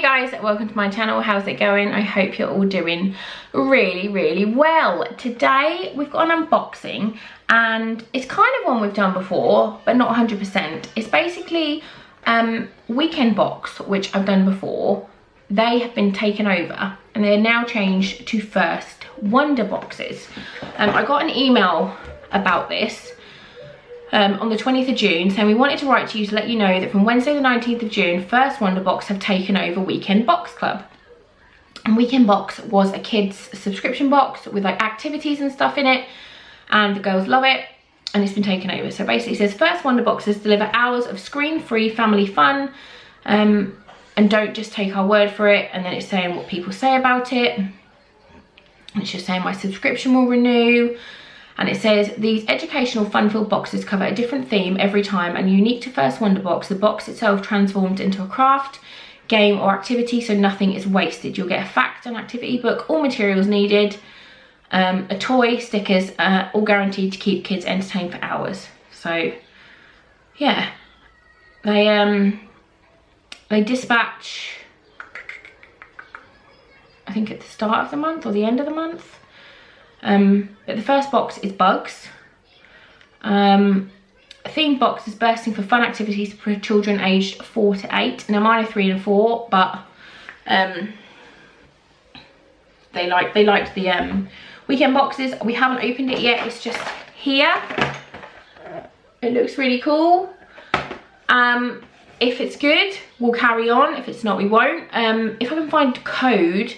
Hey guys, welcome to my channel. How's it going? I hope you're all doing really well. Today we've got an unboxing and it's kind of one we've done before but not 100%. It's basically Weekend Box, which I've done before. They have been taken over and they're now changed to First Wonder Boxes. I got an email about this on the 20th of June, saying we wanted to write to you to let you know that from Wednesday the 19th of June, First Wonder Box have taken over Weekend Box Club. And Weekend Box was a kids subscription box with like activities and stuff in it, and the girls love it, and it's been taken over. So basically it says First Wonder Boxes deliver hours of screen-free family fun, and don't just take our word for it. And then it's saying what people say about it, and it's just saying my subscription will renew. And it says, these educational fun-filled boxes cover a different theme every time and unique to First Wonder Box. The box itself transformed into a craft, game or activity, so nothing is wasted. You'll get a fact and activity book, all materials needed, a toy, stickers, all guaranteed to keep kids entertained for hours. So, yeah. They dispatch, I think at the start of the month or the end of the month. But the first box is bugs. A themed box is bursting for fun activities for children aged 4 to 8. Now mine are 3 and 4, but they liked the Weekend Boxes. We haven't opened it yet. It's just here. It looks really cool. If it's good, we'll carry on. If it's not, we won't. If I can find a code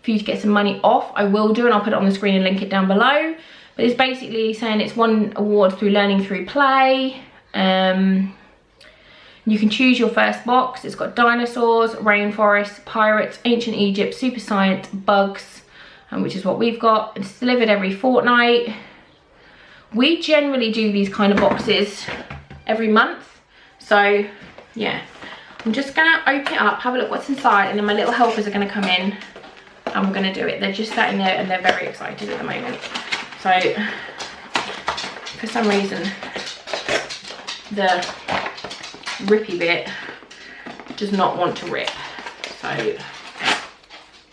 for you to get some money off, I will do, and I'll put it on the screen and link it down below. But it's basically saying it's won awards through learning through play. You can choose your first box. It's got dinosaurs, rainforests, pirates, ancient Egypt, super science, bugs, which is what we've got. It's delivered every fortnight. We generally do these kind of boxes every month, so yeah. I'm just gonna open it up, have a look what's inside, and then my little helpers are gonna come in and we're going to do it. They're just sat in there and they're very excited at the moment. So for some reason the rippy bit does not want to rip. So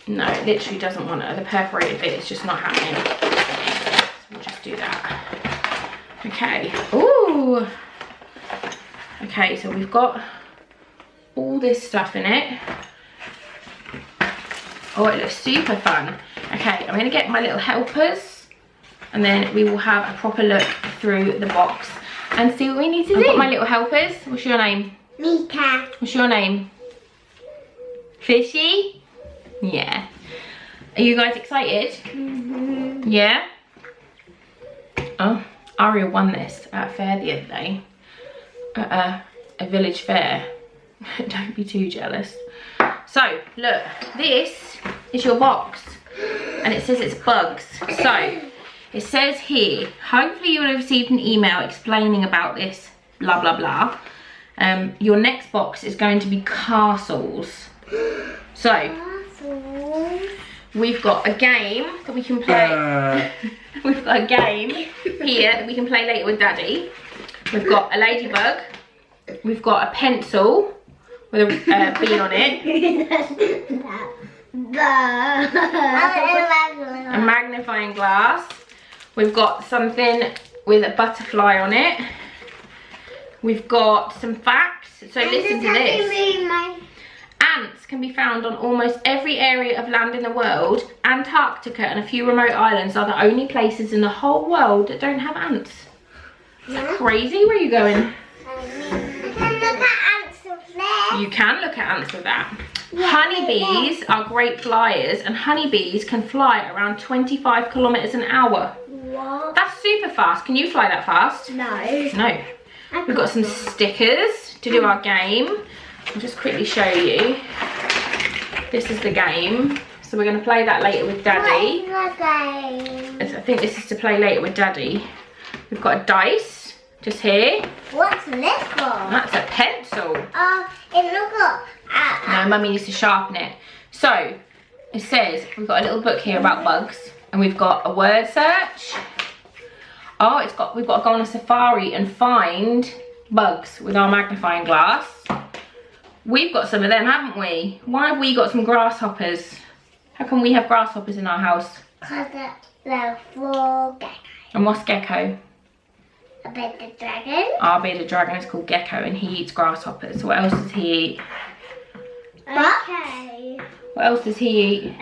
no, it literally doesn't want it. The perforated bit is just not happening. So we'll just do that. Okay. Ooh. Okay, so we've got all this stuff in it. Oh, it looks super fun. Okay, I'm going to get my little helpers and then we will have a proper look through the box and see what we need to do. I've got my little helpers. What's your name? Mika. What's your name? Fishy? Yeah. Are you guys excited? Mm-hmm. Yeah? Oh, Aria won this at a fair the other day. At a village fair. Don't be too jealous. So, look, this is your box, and it says it's bugs. So, it says here, hopefully you will have received an email explaining about this, blah, blah, blah. Your next box is going to be castles. So, we've got a game that we can play. We've got a game here that we can play later with Daddy. We've got a ladybug. We've got a pencil with a bee on it. A magnifying glass. We've got something with a butterfly on it. We've got some facts. So listen to this. Ants can be found on almost every area of land in the world. Antarctica and a few remote islands are the only places in the whole world that don't have ants. Is that crazy? Where are you going? You can look at ants with that. Yeah, honeybees are great flyers, and honeybees can fly around 25 kilometers an hour. What? That's super fast. Can you fly that fast? No. No. We've got some stickers to do our game. I'll just quickly show you. This is the game. So we're going to play that later with Daddy. What's the game? I think this is to play later with Daddy. We've got a dice just here. What's this for? That's a pencil. It looks No, Mummy needs to sharpen it. So, it says, we've got a little book here about bugs, and we've got a word search. Oh, we've got to go on a safari and find bugs with our magnifying glass. We've got some of them, haven't we? Why have we got some grasshoppers? How come we have grasshoppers in our house? Because they're for gecko. And what's gecko? A bearded dragon. Our bearded dragon is called Gecko and he eats grasshoppers. What else does he eat? Okay. What else does he eat?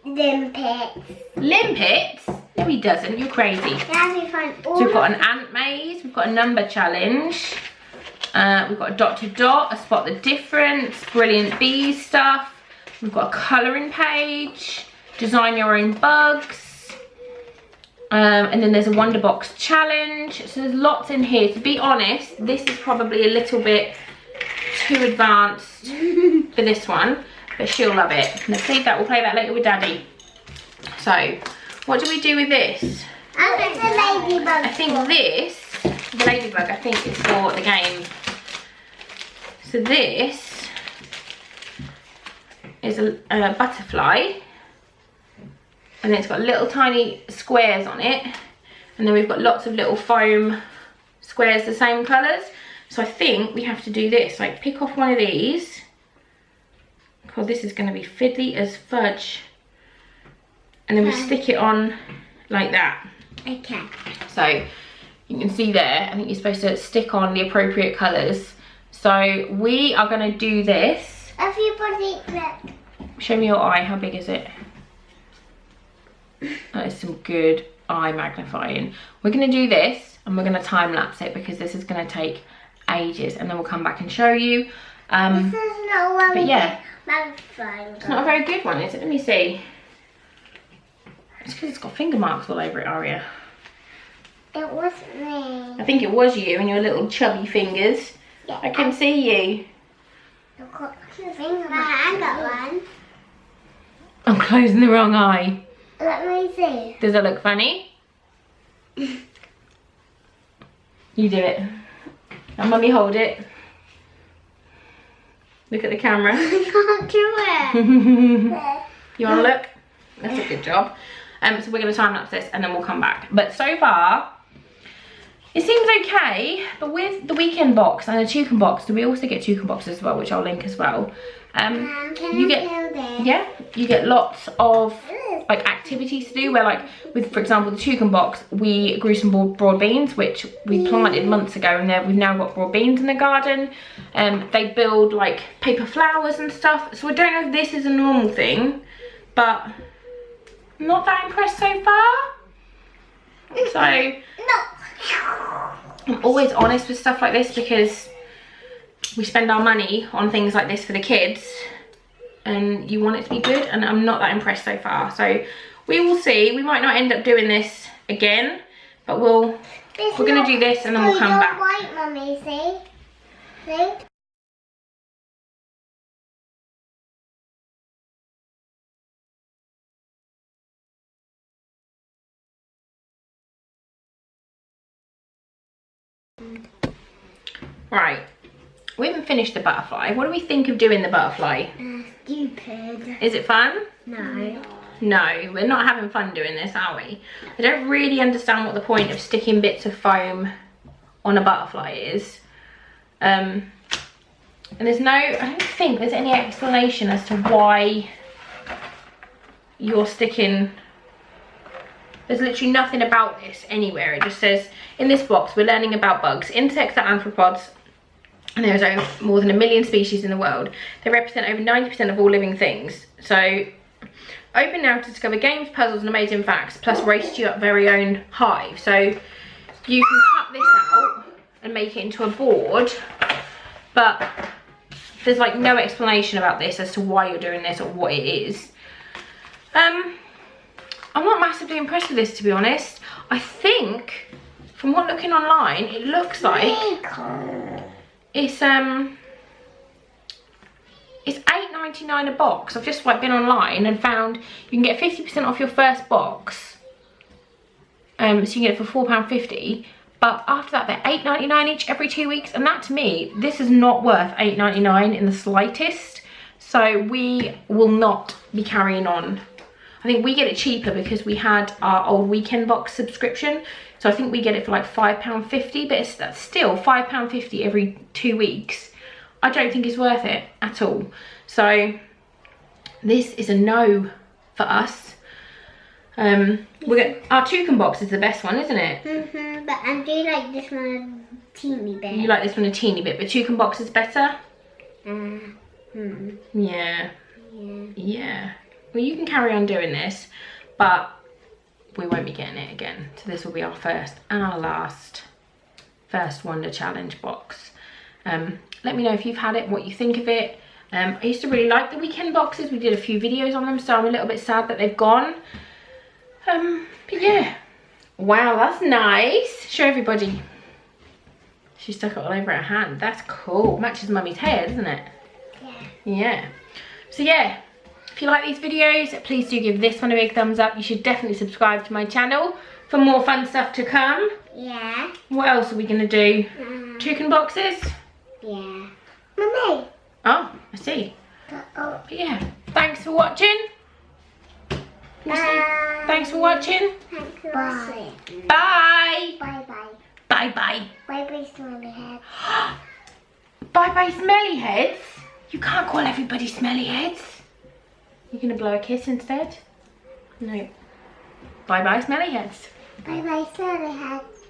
Limpets. Limpets? No he doesn't, you're crazy. Daddy find all So we've got an ant maze, we've got a number challenge, we've got a dot to dot, a spot the difference, brilliant bees stuff, we've got a colouring page, design your own bugs, and then there's a wonder box challenge. So there's lots in here. To be honest, this is probably a little bit too advanced for this one, but she'll love it. Let's leave that, we'll play that later with Daddy. So what do we do with this? I think the ladybug. I think this, the ladybug, I think is for the game. So this is a butterfly, and it's got little tiny squares on it, and then we've got lots of little foam squares the same colours. So I think we have to do this, like pick off one of these, because this is going to be fiddly as fudge, and then we stick it on like that. Okay. So you can see there, I think you're supposed to stick on the appropriate colours. So we are going to do this. Everybody, look. Show me your eye, how big is it? That is some good eye magnifying. We're going to do this and we're going to time lapse it because this is going to take ages, and then we'll come back and show you. This is not one. But yeah, Magnifying. it's not a very good one, is it? Let me see. It's because it's got finger marks all over it, Aria. It wasn't me. I think it was you and your little chubby fingers. Yeah. I can see you. I've got two fingers. I got one. I'm closing the wrong eye. Let me see. Does it look funny? You do it. And Mummy hold it. Look at the camera. I can't do it. You want to look? That's a good job. So we're going to time lapse this and then we'll come back. But so far, it seems okay. But with the weekend box and the toucan box, we also get toucan boxes as well, which I'll link as well. You get lots of like activities to do, where like with, for example, the toucan box, we grew some broad beans which we planted months ago, and we've now got broad beans in the garden. They build like paper flowers and stuff, so I don't know if this is a normal thing, but I'm not that impressed so far. So I'm always honest with stuff like this because we spend our money on things like this for the kids and you want it to be good, and I'm not that impressed so far. So we will see. We might not end up doing this again, but we're going to do this and then we'll come back. White, Mummy, see? See? Right, we haven't finished the butterfly. What do we think of doing the butterfly? Stupid. Is it fun? No. No, we're not having fun doing this, are we? I don't really understand what the point of sticking bits of foam on a butterfly is. And there's no, I don't think there's any explanation as to why you're sticking. There's literally nothing about this anywhere. It just says, in this box, we're learning about bugs. Insects are arthropods, and there's over more than 1 million species in the world. They represent over 90% of all living things. So, open now to discover games, puzzles, and amazing facts, plus race to your very own hive. So, you can cut this out and make it into a board, but there's like no explanation about this as to why you're doing this or what it is. I'm not massively impressed with this, to be honest. I think, from what looking online, it looks like it's $8.99 a box. I've just like been online and found you can get 50% off your first box. So you can get it for £4.50. But after that, they're $8.99 each every 2 weeks. And that, to me, this is not worth $8.99 in the slightest. So we will not be carrying on. I think we get it cheaper because we had our old weekend box subscription. So I think we get it for like £5.50, but that's still £5.50 every 2 weeks. I don't think it's worth it at all. So this is a no for us. Our toucan box is the best one, isn't it? But I do like this one a teeny bit. You like this one a teeny bit, but toucan box is better? Yeah. Well, you can carry on doing this, but we won't be getting it again. So this will be our first and our last First Wonder Challenge box. Let me know if you've had it, what you think of it. I used to really like the weekend boxes. We did a few videos on them, so I'm a little bit sad that they've gone. But yeah. Wow, that's nice. Show everybody. She stuck it all over her hand. That's cool. Matches Mummy's hair, doesn't it? Yeah. So yeah, if you like these videos, please do give this one a big thumbs up. You should definitely subscribe to my channel for more fun stuff to come. Yeah. What else are we gonna do? Toucan boxes? Yeah. Mummy. Oh, I see. But yeah, thanks for watching. Thanks for watching. Bye. Bye. Bye bye. Bye bye. Bye bye, smelly head. Bye bye, smelly heads. You can't call everybody smelly heads. You're gonna blow a kiss instead? No. Bye bye, smelly heads. Bye bye, smelly head.